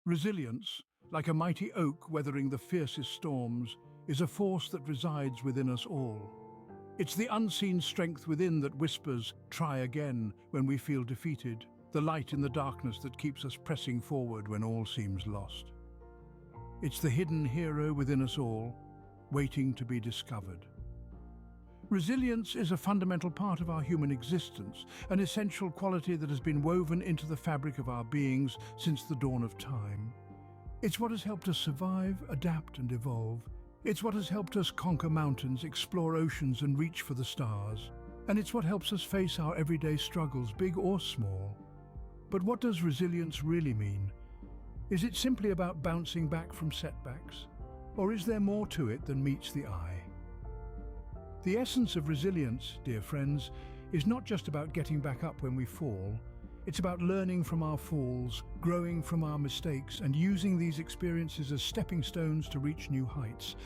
Resilience, like a mighty oak weathering the fiercest storms, is a force that resides within us all. It's the unseen strength within that whispers, "Try again," when we feel defeated, the light in the darkness that keeps us pressing forward when all seems lost. It's the hidden hero within us all, waiting to be discovered. Resilience is a fundamental part of our human existence, an essential quality that has been woven into the fabric of our beings since the dawn of time. It's what has helped us survive, adapt and evolve. It's what has helped us conquer mountains, explore oceans and reach for the stars. And it's what helps us face our everyday struggles, big or small. But what does resilience really mean? Is it simply about bouncing back from setbacks? Or is there more to it than meets the eye? The essence of resilience, dear friends, is not just about getting back up when we fall. It's about learning from our falls, growing from our mistakes, and using these experiences as stepping stones to reach new heights.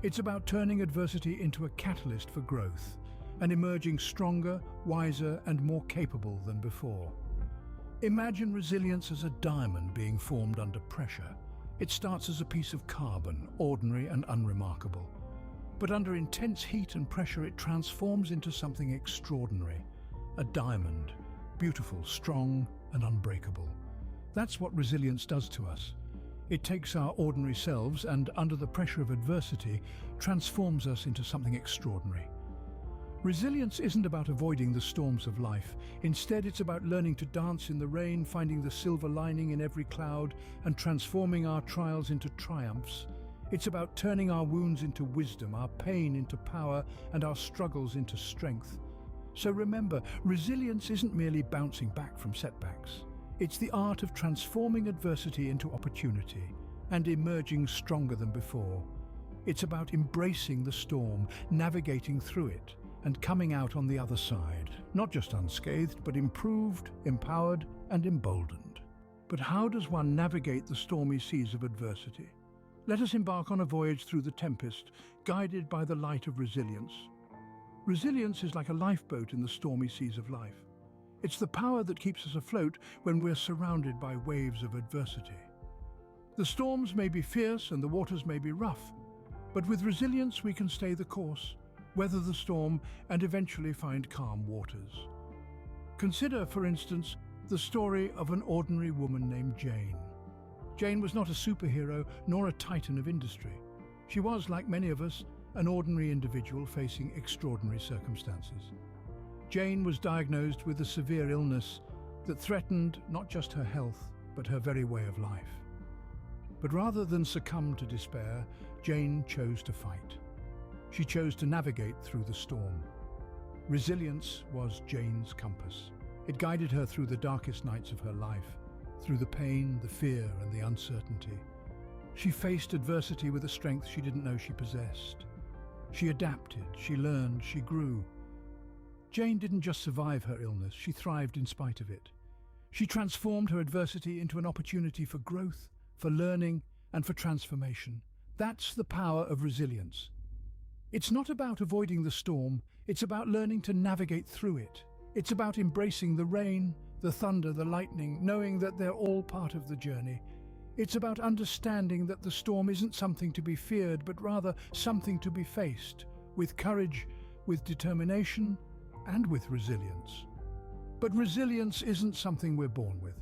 It's about turning adversity into a catalyst for growth, and emerging stronger, wiser, and more capable than before. Imagine resilience as a diamond being formed under pressure. It starts as a piece of carbon, ordinary and unremarkable. But under intense heat and pressure, it transforms into something extraordinary. A diamond, beautiful, strong, and unbreakable. That's what resilience does to us. It takes our ordinary selves and, under the pressure of adversity, transforms us into something extraordinary. Resilience isn't about avoiding the storms of life. Instead, it's about learning to dance in the rain, finding the silver lining in every cloud, and transforming our trials into triumphs. It's about turning our wounds into wisdom, our pain into power, and our struggles into strength. So remember, resilience isn't merely bouncing back from setbacks. It's the art of transforming adversity into opportunity and emerging stronger than before. It's about embracing the storm, navigating through it, and coming out on the other side, not just unscathed, but improved, empowered, and emboldened. But how does one navigate the stormy seas of adversity? Let us embark on a voyage through the tempest, guided by the light of resilience. Resilience is like a lifeboat in the stormy seas of life. It's the power that keeps us afloat when we're surrounded by waves of adversity. The storms may be fierce and the waters may be rough, but with resilience we can stay the course, weather the storm, and eventually find calm waters. Consider, for instance, the story of an ordinary woman named Jane. Jane was not a superhero nor a titan of industry. She was, like many of us, an ordinary individual facing extraordinary circumstances. Jane was diagnosed with a severe illness that threatened not just her health, but her very way of life. But rather than succumb to despair, Jane chose to fight. She chose to navigate through the storm. Resilience was Jane's compass. It guided her through the darkest nights of her life, through the pain, the fear, and the uncertainty. She faced adversity with a strength she didn't know she possessed. She adapted, she learned, she grew. Jane didn't just survive her illness, she thrived in spite of it. She transformed her adversity into an opportunity for growth, for learning, and for transformation. That's the power of resilience. It's not about avoiding the storm, it's about learning to navigate through it. It's about embracing the rain, the thunder, the lightning, knowing that they're all part of the journey. It's about understanding that the storm isn't something to be feared, but rather something to be faced, with courage, with determination, and with resilience. But resilience isn't something we're born with.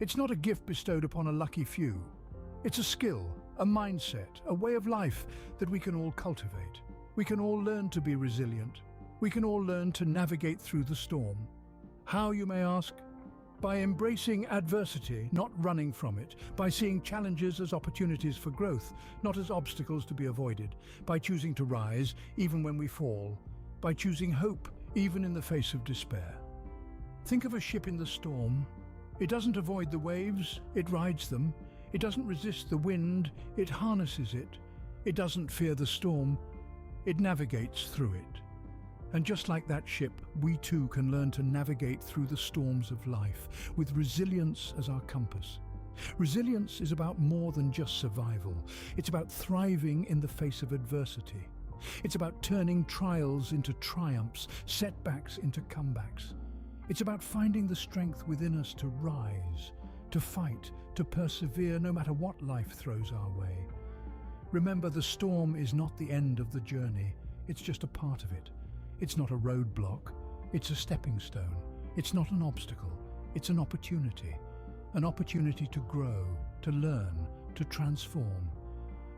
It's not a gift bestowed upon a lucky few. It's a skill, a mindset, a way of life that we can all cultivate. We can all learn to be resilient. We can all learn to navigate through the storm. How, you may ask? By embracing adversity, not running from it. By seeing challenges as opportunities for growth, not as obstacles to be avoided. By choosing to rise, even when we fall. By choosing hope, even in the face of despair. Think of a ship in the storm. It doesn't avoid the waves, it rides them. It doesn't resist the wind, it harnesses it. It doesn't fear the storm, it navigates through it. And just like that ship, we too can learn to navigate through the storms of life, with resilience as our compass. Resilience is about more than just survival. It's about thriving in the face of adversity. It's about turning trials into triumphs, setbacks into comebacks. It's about finding the strength within us to rise, to fight, to persevere no matter what life throws our way. Remember, the storm is not the end of the journey, it's just a part of it. It's not a roadblock, it's a stepping stone. It's not an obstacle, it's an opportunity. An opportunity to grow, to learn, to transform.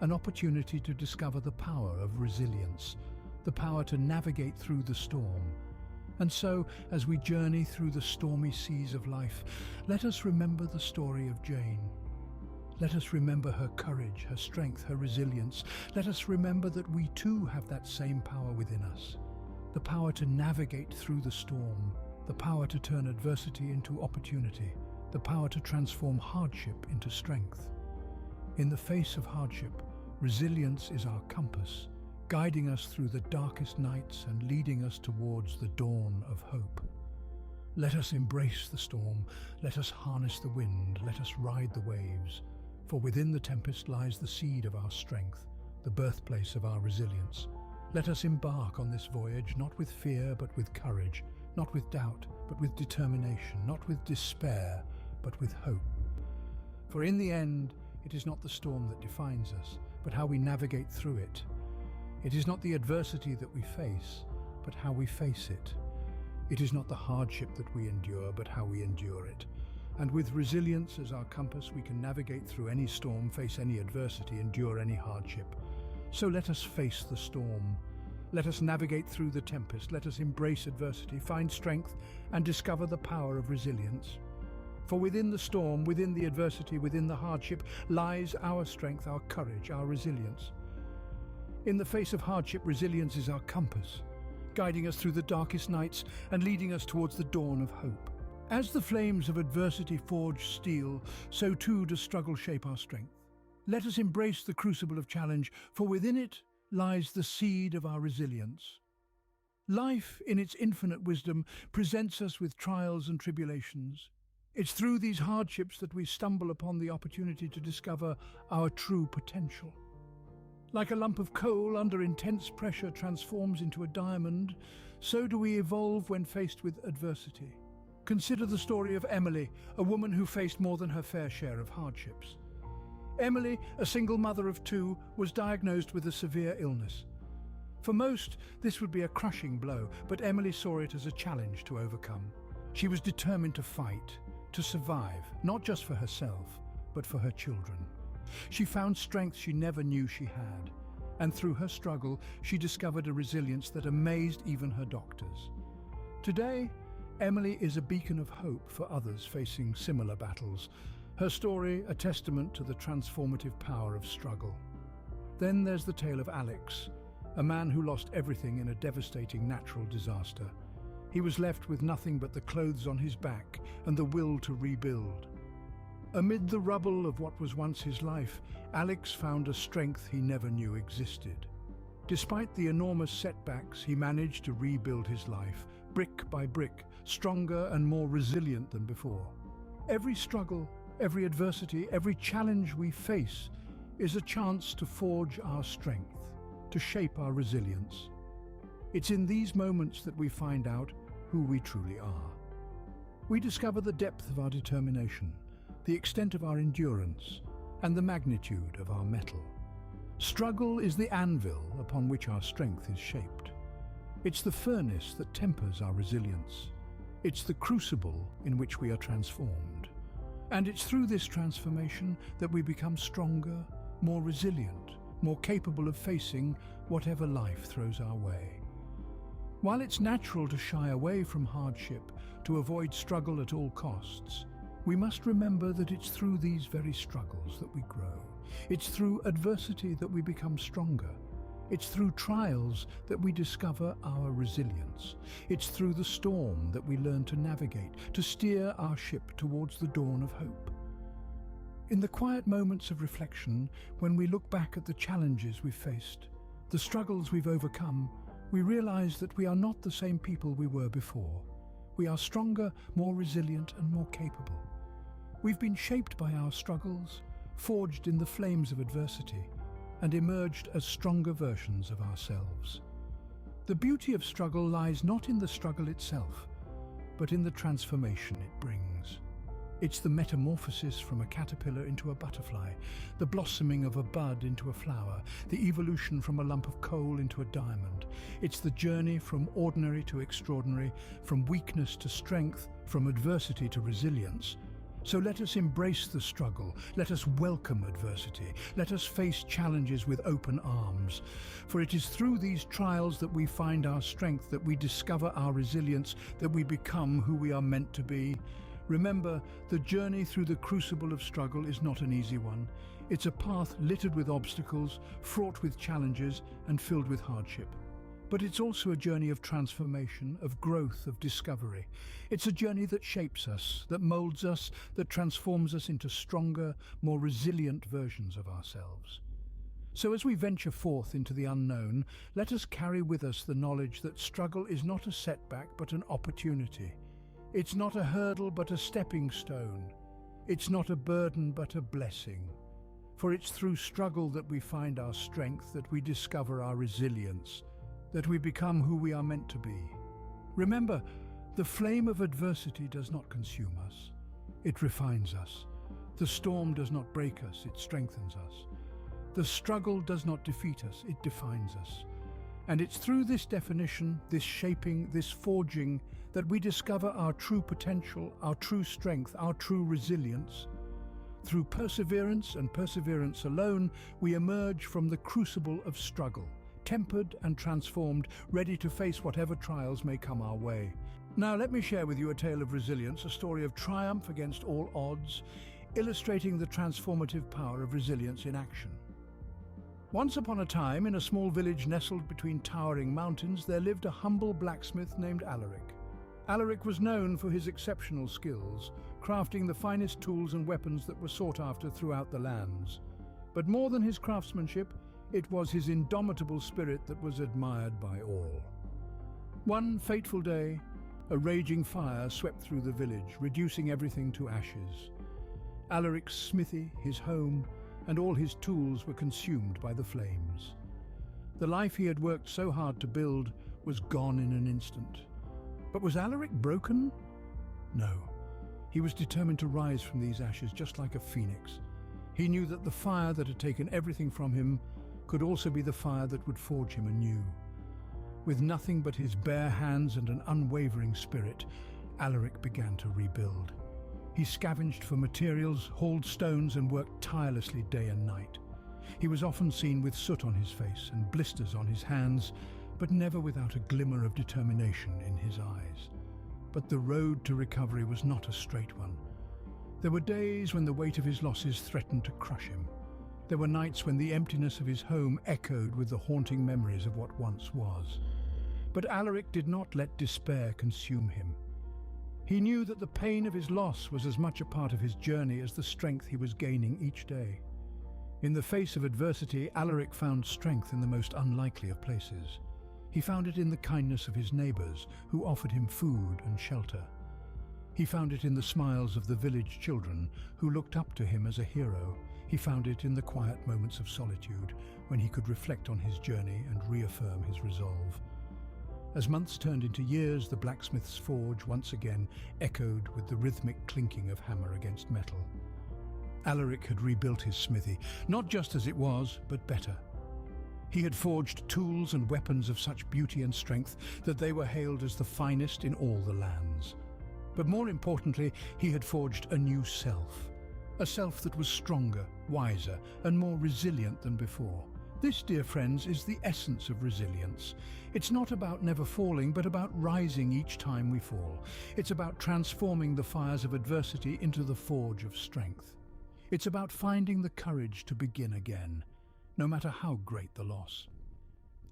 An opportunity to discover the power of resilience, the power to navigate through the storm. And so, as we journey through the stormy seas of life, let us remember the story of Jane. Let us remember her courage, her strength, her resilience. Let us remember that we too have that same power within us. The power to navigate through the storm, the power to turn adversity into opportunity, the power to transform hardship into strength. In the face of hardship, resilience is our compass, guiding us through the darkest nights and leading us towards the dawn of hope. Let us embrace the storm, let us harness the wind, let us ride the waves, for within the tempest lies the seed of our strength, the birthplace of our resilience. Let us embark on this voyage not with fear but with courage, not with doubt but with determination, not with despair but with hope. For in the end, it is not the storm that defines us, but how we navigate through it. It is not the adversity that we face, but how we face it. It is not the hardship that we endure, but how we endure it. And with resilience as our compass, we can navigate through any storm, face any adversity, endure any hardship. So let us face the storm. Let us navigate through the tempest. Let us embrace adversity, find strength, and discover the power of resilience. For within the storm, within the adversity, within the hardship, lies our strength, our courage, our resilience. In the face of hardship, resilience is our compass, guiding us through the darkest nights and leading us towards the dawn of hope. As the flames of adversity forge steel, so too does struggle shape our strength. Let us embrace the crucible of challenge, for within it lies the seed of our resilience. Life, in its infinite wisdom, presents us with trials and tribulations. It's through these hardships that we stumble upon the opportunity to discover our true potential. Like a lump of coal under intense pressure transforms into a diamond, so do we evolve when faced with adversity. Consider the story of Emily, a woman who faced more than her fair share of hardships. Emily, a single mother of two, was diagnosed with a severe illness. For most, this would be a crushing blow, but Emily saw it as a challenge to overcome. She was determined to fight, to survive, not just for herself, but for her children. She found strength she never knew she had, and through her struggle, she discovered a resilience that amazed even her doctors. Today, Emily is a beacon of hope for others facing similar battles, her story a testament to the transformative power of struggle. Then there's the tale of Alex, a man who lost everything in a devastating natural disaster. He was left with nothing but the clothes on his back and the will to rebuild. Amid the rubble of what was once his life, Alex found a strength he never knew existed. Despite the enormous setbacks, he managed to rebuild his life, brick by brick, stronger and more resilient than before. Every struggle, every adversity, every challenge we face is a chance to forge our strength, to shape our resilience. It's in these moments that we find out who we truly are. We discover the depth of our determination, the extent of our endurance, and the magnitude of our mettle. Struggle is the anvil upon which our strength is shaped. It's the furnace that tempers our resilience. It's the crucible in which we are transformed. And it's through this transformation that we become stronger, more resilient, more capable of facing whatever life throws our way. While it's natural to shy away from hardship, to avoid struggle at all costs, we must remember that it's through these very struggles that we grow. It's through adversity that we become stronger. It's through trials that we discover our resilience. It's through the storm that we learn to navigate, to steer our ship towards the dawn of hope. In the quiet moments of reflection, when we look back at the challenges we've faced, the struggles we've overcome, we realize that we are not the same people we were before. We are stronger, more resilient, and more capable. We've been shaped by our struggles, forged in the flames of adversity, and emerged as stronger versions of ourselves. The beauty of struggle lies not in the struggle itself, but in the transformation it brings. It's the metamorphosis from a caterpillar into a butterfly, the blossoming of a bud into a flower, the evolution from a lump of coal into a diamond. It's the journey from ordinary to extraordinary, from weakness to strength, from adversity to resilience. So let us embrace the struggle, let us welcome adversity, let us face challenges with open arms. For it is through these trials that we find our strength, that we discover our resilience, that we become who we are meant to be. Remember, the journey through the crucible of struggle is not an easy one. It's a path littered with obstacles, fraught with challenges, and filled with hardship. But it's also a journey of transformation, of growth, of discovery. It's a journey that shapes us, that molds us, that transforms us into stronger, more resilient versions of ourselves. So as we venture forth into the unknown, let us carry with us the knowledge that struggle is not a setback but an opportunity. It's not a hurdle but a stepping stone. It's not a burden but a blessing. For it's through struggle that we find our strength, that we discover our resilience, that we become who we are meant to be. Remember, the flame of adversity does not consume us. It refines us. The storm does not break us, it strengthens us. The struggle does not defeat us, it defines us. And it's through this definition, this shaping, this forging, that we discover our true potential, our true strength, our true resilience. Through perseverance and perseverance alone, we emerge from the crucible of struggle, tempered and transformed, ready to face whatever trials may come our way. Now let me share with you a tale of resilience, a story of triumph against all odds, illustrating the transformative power of resilience in action. Once upon a time, in a small village nestled between towering mountains, there lived a humble blacksmith named Alaric. Alaric was known for his exceptional skills, crafting the finest tools and weapons that were sought after throughout the lands. But more than his craftsmanship, it was his indomitable spirit that was admired by all. One fateful day, a raging fire swept through the village, reducing everything to ashes. Alaric's smithy, his home, and all his tools were consumed by the flames. The life he had worked so hard to build was gone in an instant. But was Alaric broken? No. He was determined to rise from these ashes just like a phoenix. He knew that the fire that had taken everything from him could also be the fire that would forge him anew. With nothing but his bare hands and an unwavering spirit, Alaric began to rebuild. He scavenged for materials, hauled stones, and worked tirelessly day and night. He was often seen with soot on his face and blisters on his hands, but never without a glimmer of determination in his eyes. But the road to recovery was not a straight one. There were days when the weight of his losses threatened to crush him. There were nights when the emptiness of his home echoed with the haunting memories of what once was. But Alaric did not let despair consume him. He knew that the pain of his loss was as much a part of his journey as the strength he was gaining each day. In the face of adversity, Alaric found strength in the most unlikely of places. He found it in the kindness of his neighbours, who offered him food and shelter. He found it in the smiles of the village children, who looked up to him as a hero. He found it in the quiet moments of solitude, when he could reflect on his journey and reaffirm his resolve. As months turned into years, the blacksmith's forge once again echoed with the rhythmic clinking of hammer against metal. Alaric had rebuilt his smithy, not just as it was, but better. He had forged tools and weapons of such beauty and strength that they were hailed as the finest in all the lands. But more importantly, he had forged a new self, a self that was stronger, wiser, and more resilient than before. This, dear friends, is the essence of resilience. It's not about never falling, but about rising each time we fall. It's about transforming the fires of adversity into the forge of strength. It's about finding the courage to begin again, no matter how great the loss.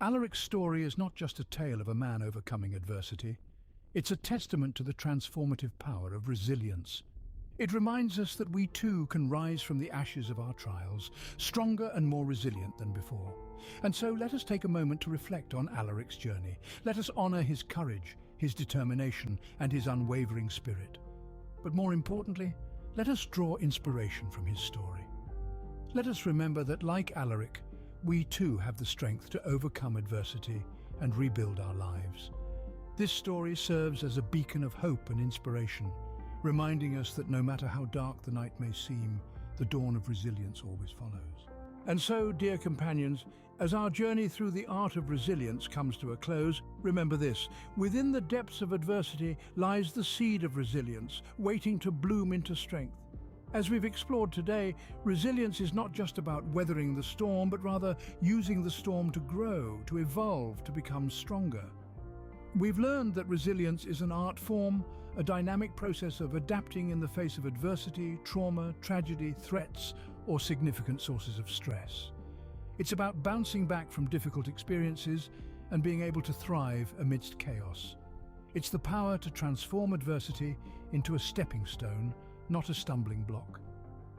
Alaric's story is not just a tale of a man overcoming adversity. It's a testament to the transformative power of resilience. It reminds us that we too can rise from the ashes of our trials, stronger and more resilient than before. And so let us take a moment to reflect on Alaric's journey. Let us honour his courage, his determination, and his unwavering spirit. But more importantly, let us draw inspiration from his story. Let us remember that, like Alaric, we too have the strength to overcome adversity and rebuild our lives. This story serves as a beacon of hope and inspiration, reminding us that no matter how dark the night may seem, the dawn of resilience always follows. And so, dear companions, as our journey through the art of resilience comes to a close, remember this: within the depths of adversity lies the seed of resilience, waiting to bloom into strength. As we've explored today, resilience is not just about weathering the storm, but rather using the storm to grow, to evolve, to become stronger. We've learned that resilience is an art form, a dynamic process of adapting in the face of adversity, trauma, tragedy, threats, or significant sources of stress. It's about bouncing back from difficult experiences and being able to thrive amidst chaos. It's the power to transform adversity into a stepping stone, not a stumbling block.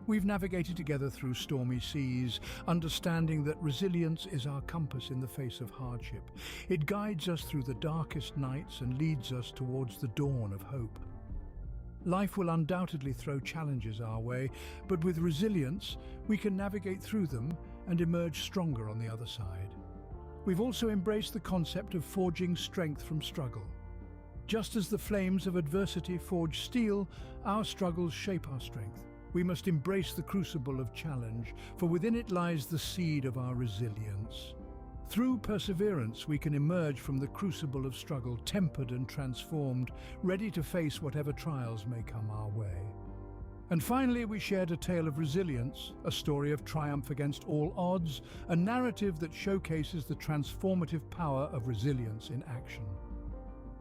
We've navigated together through stormy seas, understanding that resilience is our compass in the face of hardship. It guides us through the darkest nights and leads us towards the dawn of hope. Life will undoubtedly throw challenges our way, but with resilience, we can navigate through them and emerge stronger on the other side. We've also embraced the concept of forging strength from struggle. Just as the flames of adversity forge steel, our struggles shape our strength. We must embrace the crucible of challenge, for within it lies the seed of our resilience. Through perseverance, we can emerge from the crucible of struggle tempered and transformed, ready to face whatever trials may come our way. And finally, we shared a tale of resilience, a story of triumph against all odds, a narrative that showcases the transformative power of resilience in action.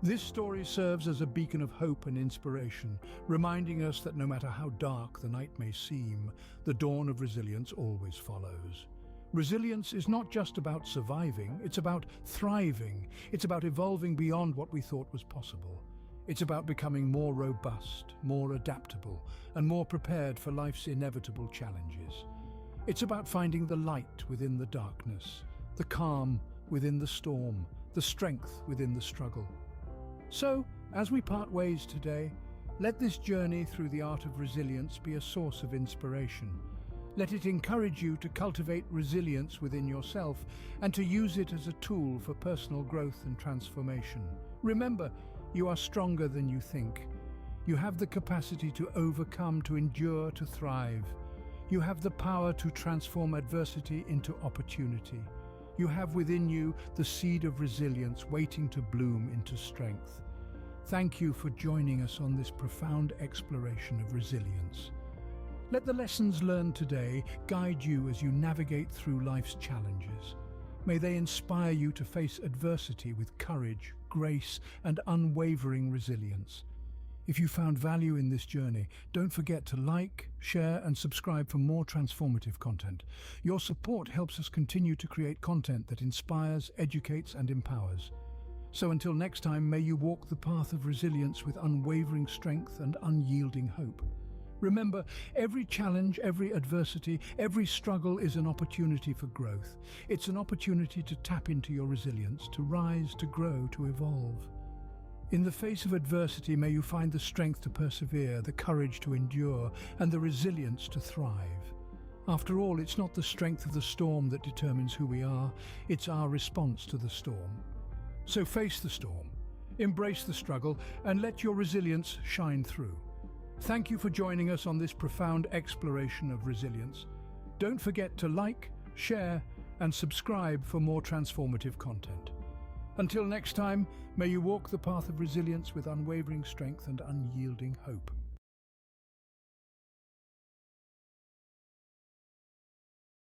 This story serves as a beacon of hope and inspiration, reminding us that no matter how dark the night may seem, the dawn of resilience always follows. Resilience is not just about surviving, it's about thriving. It's about evolving beyond what we thought was possible. It's about becoming more robust, more adaptable, and more prepared for life's inevitable challenges. It's about finding the light within the darkness, the calm within the storm, the strength within the struggle. So, as we part ways today, let this journey through the art of resilience be a source of inspiration. Let it encourage you to cultivate resilience within yourself and to use it as a tool for personal growth and transformation. Remember, you are stronger than you think. You have the capacity to overcome, to endure, to thrive. You have the power to transform adversity into opportunity. You have within you the seed of resilience waiting to bloom into strength. Thank you for joining us on this profound exploration of resilience. Let the lessons learned today guide you as you navigate through life's challenges. May they inspire you to face adversity with courage, grace, and unwavering resilience. If you found value in this journey, don't forget to like, share, and subscribe for more transformative content. Your support helps us continue to create content that inspires, educates, and empowers. So until next time, may you walk the path of resilience with unwavering strength and unyielding hope. Remember, every challenge, every adversity, every struggle is an opportunity for growth. It's an opportunity to tap into your resilience, to rise, to grow, to evolve. In the face of adversity, may you find the strength to persevere, the courage to endure, and the resilience to thrive. After all, it's not the strength of the storm that determines who we are, it's our response to the storm. So face the storm, embrace the struggle, and let your resilience shine through. Thank you for joining us on this profound exploration of resilience. Don't forget to like, share, and subscribe for more transformative content. Until next time, may you walk the path of resilience with unwavering strength and unyielding hope.